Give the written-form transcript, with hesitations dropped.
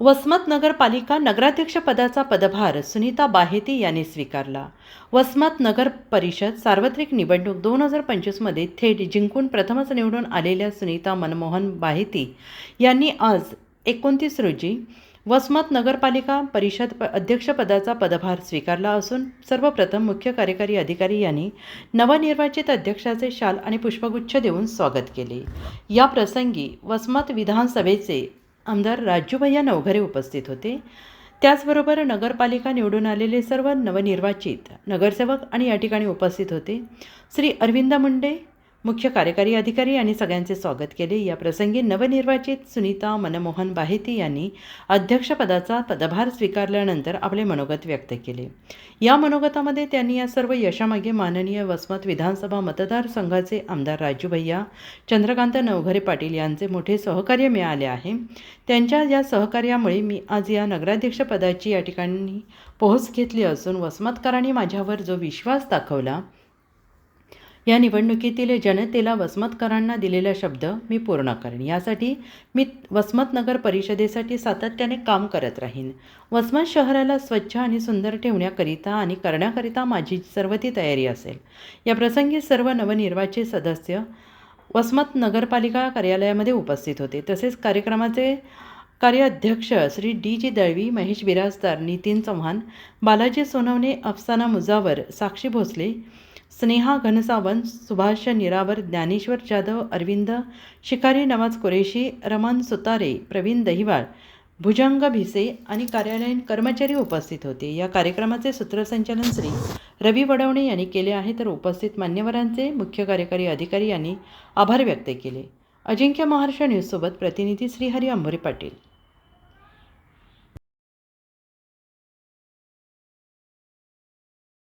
वसमत नगरपालिका नगराध्यक्षपदाचा पदभार सुनीता बाहेती यांनी स्वीकारला. वसमत नगर परिषद सार्वत्रिक निवडणूक 2025मध्ये थेट जिंकून प्रथमच निवडून आलेल्या सुनीता मनमोहन बाहेती यांनी आज 29 रोजी वसमत नगरपालिका परिषद अध्यक्षपदाचा पदभार स्वीकारला असून सर्वप्रथम मुख्य कार्यकारी अधिकारी यांनी नवनिर्वाचित अध्यक्षाचे शाल आणि पुष्पगुच्छ देऊन स्वागत केले. या प्रसंगी वसमत विधानसभेचे आमदार राजूभैया नवघरे उपस्थित होते. त्याचबरोबर नगरपालिका निवडून आलेले सर्व नवनिर्वाचित नगरसेवक आणि या ठिकाणी उपस्थित होते. श्री अरविंद मुंडे मुख्य कार्यकारी अधिकारी यांनी सगळ्यांचे स्वागत केले. या प्रसंगी नवनिर्वाचित सुनीता मनमोहन बाहेती यांनी अध्यक्षपदाचा पदभार स्वीकारल्यानंतर आपले मनोगत व्यक्त केले. या मनोगतामध्ये त्यांनी या सर्व यशामागे माननीय वसमत विधानसभा मतदारसंघाचे आमदार राजूभैया चंद्रकांत नवघरे पाटील यांचे मोठे सहकार्य मिळाले आहे. त्यांच्या या सहकार्यामुळे मी आज या नगराध्यक्षपदाची या ठिकाणी पोहोच घेतली असून वसमतकरांनी माझ्यावर जो विश्वास दाखवला, या निवडणुकीतील जनतेला वसमतकरांना दिलेला शब्द मी पूर्ण करेन. यासाठी मी वसमत नगर परिषदेसाठी सातत्याने काम करत राहीन. वसमत शहराला स्वच्छ आणि सुंदर ठेवण्याकरिता आणि करण्याकरिता माझी सर्व ती तयारी असेल. या प्रसंगी सर्व नवनिर्वाचित सदस्य वसमत नगरपालिका कार्यालयामध्ये उपस्थित होते. तसेच कार्यक्रमाचे कार्याध्यक्ष श्री डी दळवी, महेश बिराजदार, नितीन चव्हाण, बालाजी सोनवणे, अफसाना मुजावर, साक्षी भोसले, स्नेहा घनसावंत, सुभाष निरावर, ज्ञानेश्वर जाधव, अरविंद शिकारी, नवाज कुरेशी, रमन सुतारे, प्रवीण दहिवाळ, भुजंग भिसे आणि कार्यालयीन कर्मचारी उपस्थित होते. या कार्यक्रमाचे सूत्रसंचालन श्री रवी वडवणे यांनी केले आहे, तर उपस्थित मान्यवरांचे मुख्य कार्यकारी अधिकारी यांनी आभार व्यक्त केले. अजिंक्य महाराष्ट्र न्यूजसोबत प्रतिनिधी श्रीहरी अंभोरे पाटील.